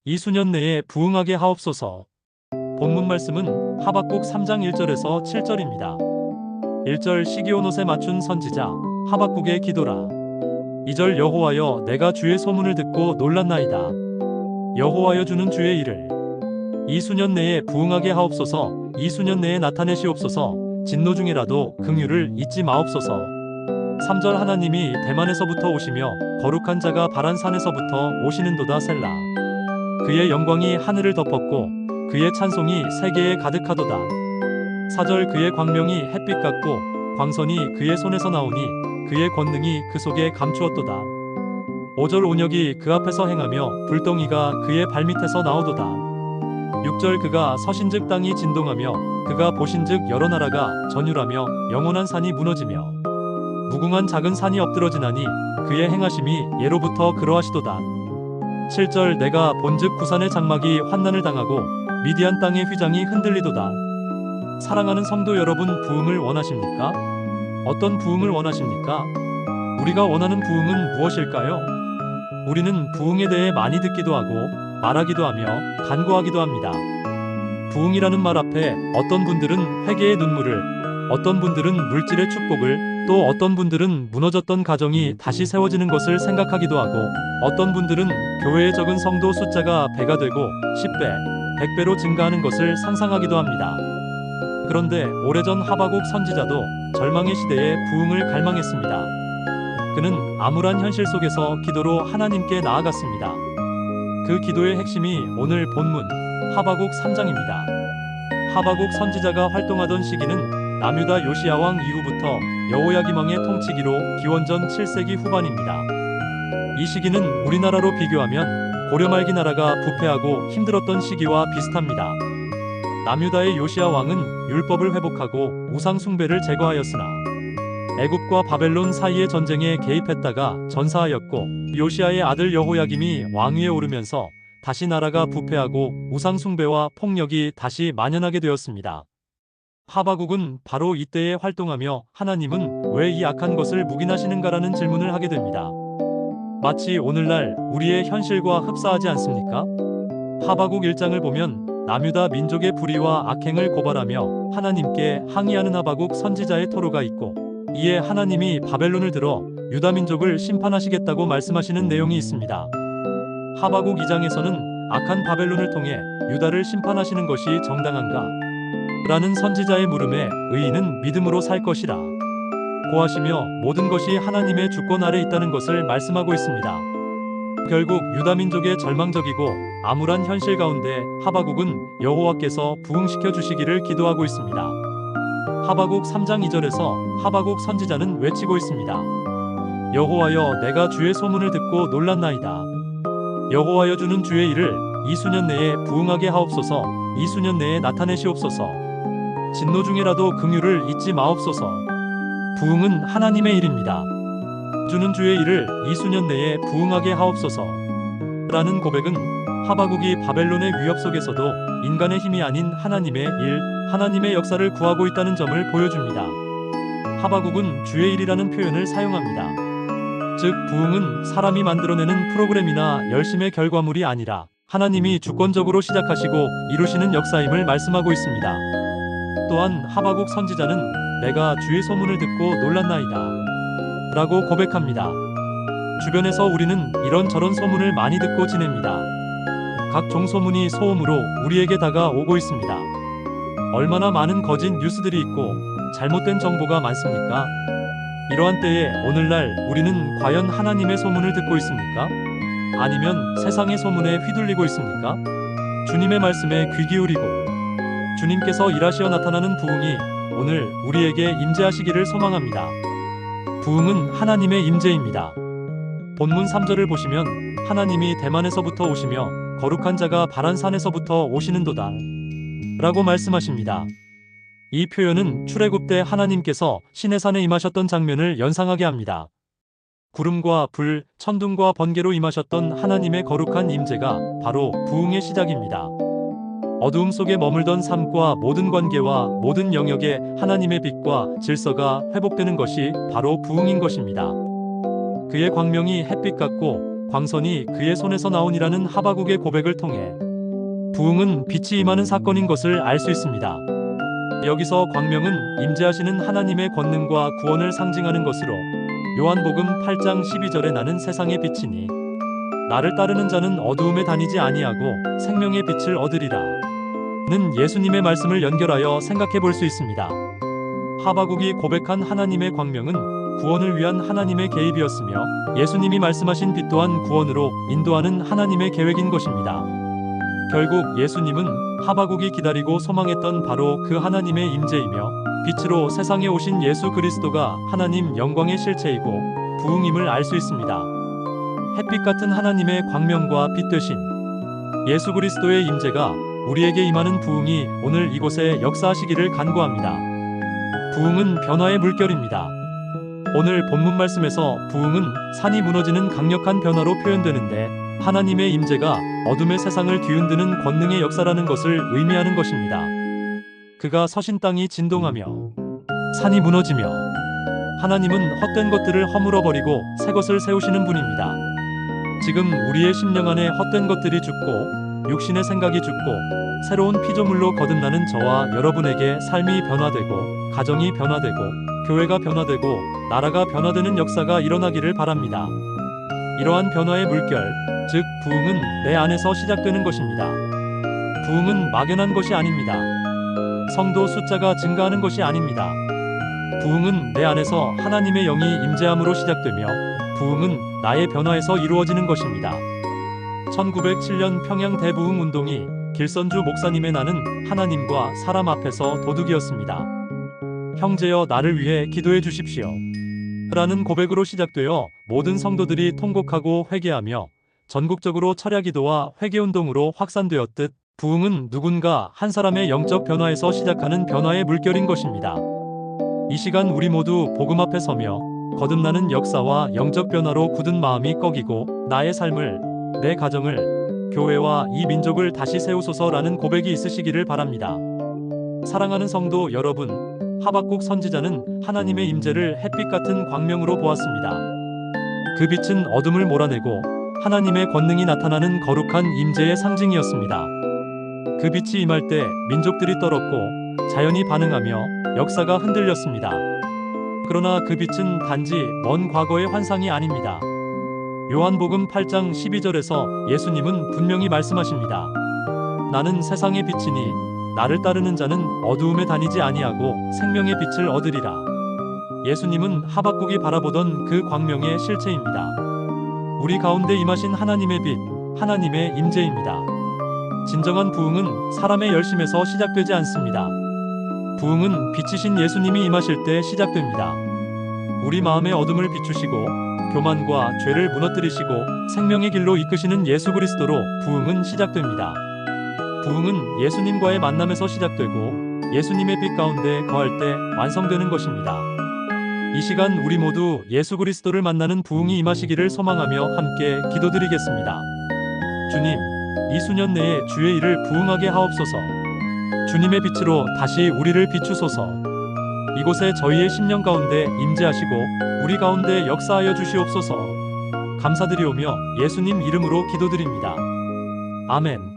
이 수년 내에 부응하게 하옵소서. 본문 말씀은 하박국 3장 1절에서 7절입니다. 1절 시기온 옷에 맞춘 선지자 하박국의 기도라. 2절 여호와여 내가 주의 소문을 듣고 놀랐나이다. 여호와여 주는 주의 일을 이 수년 내에 부응하게 하옵소서. 이 수년 내에 나타내시옵소서. 진노 중에라도 긍휼을 잊지 마옵소서. 3절 하나님이 대만에서부터 오시며 거룩한 자가 바란산에서부터 오시는도다 셀라. 그의 영광이 하늘을 덮었고 그의 찬송이 세계에 가득하도다. 4절 그의 광명이 햇빛 같고 광선이 그의 손에서 나오니 그의 권능이 그 속에 감추었도다. 5절 온역이 그 앞에서 행하며 불덩이가 그의 발밑에서 나오도다. 6절 그가 서신즉 땅이 진동하며 그가 보신즉 여러 나라가 전율하며 영원한 산이 무너지며 무궁한 작은 산이 엎드러지나니 그의 행하심이 예로부터 그러하시도다. 7절 내가 본즉 구산의 장막이 환난을 당하고 미디안 땅의 휘장이 흔들리도다. 사랑하는 성도 여러분, 부흥을 원하십니까? 어떤 부흥을 원하십니까? 우리가 원하는 부흥은 무엇일까요? 우리는 부흥에 대해 많이 듣기도 하고 말하기도 하며 간구하기도 합니다. 부흥이라는 말 앞에 어떤 분들은 회개의 눈물을, 어떤 분들은 물질의 축복을, 또 어떤 분들은 무너졌던 가정이 다시 세워지는 것을 생각하기도 하고, 어떤 분들은 교회에 적은 성도 숫자가 배가 되고 10배, 100배로 증가하는 것을 상상하기도 합니다. 그런데 오래전 하박국 선지자도 절망의 시대에 부흥을 갈망했습니다. 그는 암울한 현실 속에서 기도로 하나님께 나아갔습니다. 그 기도의 핵심이 오늘 본문 하박국 3장입니다. 하박국 선지자가 활동하던 시기는 남유다 요시야 왕 이후부터 여호야김 왕의 통치기로 기원전 7세기 후반입니다. 이 시기는 우리나라로 비교하면 고려 말기 나라가 부패하고 힘들었던 시기와 비슷합니다. 남유다의 요시야 왕은 율법을 회복하고 우상 숭배를 제거하였으나 애굽과 바벨론 사이의 전쟁에 개입했다가 전사하였고, 요시야의 아들 여호야김이 왕위에 오르면서 다시 나라가 부패하고 우상 숭배와 폭력이 다시 만연하게 되었습니다. 하박국은 바로 이때에 활동하며 하나님은 왜 이 악한 것을 묵인하시는가라는 질문을 하게 됩니다. 마치 오늘날 우리의 현실과 흡사하지 않습니까? 하박국 1장을 보면 남유다 민족의 불의와 악행을 고발하며 하나님께 항의하는 하박국 선지자의 토로가 있고, 이에 하나님이 바벨론을 들어 유다 민족을 심판하시겠다고 말씀하시는 내용이 있습니다. 하박국 2장에서는 악한 바벨론을 통해 유다를 심판하시는 것이 정당한가? 라는 선지자의 물음에 의인은 믿음으로 살 것이라 고하시며 모든 것이 하나님의 주권 아래 있다는 것을 말씀하고 있습니다. 결국 유다 민족의 절망적이고 암울한 현실 가운데 하박국은 여호와께서 부흥시켜 주시기를 기도하고 있습니다. 하박국 3장 2절에서 하박국 선지자는 외치고 있습니다. 여호와여 내가 주의 소문을 듣고 놀랐나이다. 여호와여 주는 주의 일을 이 수년 내에 부응하게 하옵소서. 이 수년 내에 나타내시옵소서. 진노 중에라도 긍휼을 잊지 마옵소서. 부응은 하나님의 일입니다. 주는 주의 일을 이 수년 내에 부응하게 하옵소서. 라는 고백은 하박국이 바벨론의 위협 속에서도 인간의 힘이 아닌 하나님의 일, 하나님의 역사를 구하고 있다는 점을 보여줍니다. 하박국은 주의 일이라는 표현을 사용합니다. 즉, 부흥은 사람이 만들어내는 프로그램이나 열심의 결과물이 아니라 하나님이 주권적으로 시작하시고 이루시는 역사임을 말씀하고 있습니다. 또한 하박국 선지자는 내가 주의 소문을 듣고 놀랐나이다 라고 고백합니다. 주변에서 우리는 이런저런 소문을 많이 듣고 지냅니다. 각종 소문이 소음으로 우리에게 다가오고 있습니다. 얼마나 많은 거짓 뉴스들이 있고 잘못된 정보가 많습니까? 이러한 때에 오늘날 우리는 과연 하나님의 소문을 듣고 있습니까? 아니면 세상의 소문에 휘둘리고 있습니까? 주님의 말씀에 귀 기울이고 주님께서 일하시어 나타나는 부흥이 오늘 우리에게 임재하시기를 소망합니다. 부흥은 하나님의 임재입니다. 본문 3절을 보시면 하나님이 대만에서부터 오시며 거룩한 자가 바란산에서부터 오시는도다 라고 말씀하십니다. 이 표현은 출애굽 때 하나님께서 시내산에 임하셨던 장면을 연상하게 합니다. 구름과 불, 천둥과 번개로 임하셨던 하나님의 거룩한 임재가 바로 부흥의 시작입니다. 어두움 속에 머물던 삶과 모든 관계와 모든 영역에 하나님의 빛과 질서가 회복되는 것이 바로 부흥인 것입니다. 그의 광명이 햇빛 같고 광선이 그의 손에서 나오니라는 하바국의 고백을 통해 부흥은 빛이 임하는 사건인 것을 알 수 있습니다. 여기서 광명은 임재하시는 하나님의 권능과 구원을 상징하는 것으로 요한복음 8장 12절에 나는 세상의 빛이니 나를 따르는 자는 어두움에 다니지 아니하고 생명의 빛을 얻으리라 는 예수님의 말씀을 연결하여 생각해 볼 수 있습니다. 하바국이 고백한 하나님의 광명은 구원을 위한 하나님의 개입이었으며 예수님이 말씀하신 빛 또한 구원으로 인도하는 하나님의 계획인 것입니다. 결국 예수님은 하바국이 기다리고 소망했던 바로 그 하나님의 임재이며 빛으로 세상에 오신 예수 그리스도가 하나님 영광의 실체이고 부흥임을 알 수 있습니다. 햇빛 같은 하나님의 광명과 빛 되신 예수 그리스도의 임재가 우리에게 임하는 부흥이 오늘 이곳에 역사하시기를 간구합니다. 부흥은 변화의 물결입니다. 오늘 본문 말씀에서 부흥은 산이 무너지는 강력한 변화로 표현되는데 하나님의 임재가 어둠의 세상을 뒤흔드는 권능의 역사라는 것을 의미하는 것입니다. 그가 서신 땅이 진동하며 산이 무너지며 하나님은 헛된 것들을 허물어버리고 새 것을 세우시는 분입니다. 지금 우리의 심령 안에 헛된 것들이 죽고 육신의 생각이 죽고 새로운 피조물로 거듭나는 저와 여러분에게 삶이 변화되고 가정이 변화되고 교회가 변화되고 나라가 변화되는 역사가 일어나기를 바랍니다. 이러한 변화의 물결, 즉 부흥은 내 안에서 시작되는 것입니다. 부흥은 막연한 것이 아닙니다. 성도 숫자가 증가하는 것이 아닙니다. 부흥은 내 안에서 하나님의 영이 임재함으로 시작되며 부흥은 나의 변화에서 이루어지는 것입니다. 1907년 평양 대부흥 운동이 길선주 목사님의 나는 하나님과 사람 앞에서 도둑이었습니다. 형제여 나를 위해 기도해 주십시오. 라는 고백으로 시작되어 모든 성도들이 통곡하고 회개하며 전국적으로 철야기도와 회개운동으로 확산되었듯 부흥은 누군가 한 사람의 영적 변화에서 시작하는 변화의 물결인 것입니다. 이 시간 우리 모두 복음 앞에 서며 거듭나는 역사와 영적 변화로 굳은 마음이 꺾이고 나의 삶을, 내 가정을, 교회와 이 민족을 다시 세우소서라는 고백이 있으시기를 바랍니다. 사랑하는 성도 여러분, 하박국 선지자는 하나님의 임재를 햇빛 같은 광명으로 보았습니다. 그 빛은 어둠을 몰아내고 하나님의 권능이 나타나는 거룩한 임재의 상징이었습니다. 그 빛이 임할 때 민족들이 떨었고 자연이 반응하며 역사가 흔들렸습니다. 그러나 그 빛은 단지 먼 과거의 환상이 아닙니다. 요한복음 8장 12절에서 예수님은 분명히 말씀하십니다. 나는 세상의 빛이니 나를 따르는 자는 어두움에 다니지 아니하고 생명의 빛을 얻으리라. 예수님은 하박국이 바라보던 그 광명의 실체입니다. 우리 가운데 임하신 하나님의 빛, 하나님의 임재입니다. 진정한 부흥은 사람의 열심에서 시작되지 않습니다. 부흥은 빛이신 예수님이 임하실 때 시작됩니다. 우리 마음의 어둠을 비추시고 교만과 죄를 무너뜨리시고 생명의 길로 이끄시는 예수 그리스도로 부흥은 시작됩니다. 부흥은 예수님과의 만남에서 시작되고 예수님의 빛 가운데 거할 때 완성되는 것입니다. 이 시간 우리 모두 예수 그리스도를 만나는 부흥이 임하시기를 소망하며 함께 기도드리겠습니다. 주님, 이 수년 내에 주의 일을 부흥하게 하옵소서. 주님의 빛으로 다시 우리를 비추소서. 이곳에 저희의 심령 가운데 임재하시고 우리 가운데 역사하여 주시옵소서. 감사드리오며 예수님 이름으로 기도드립니다. 아멘.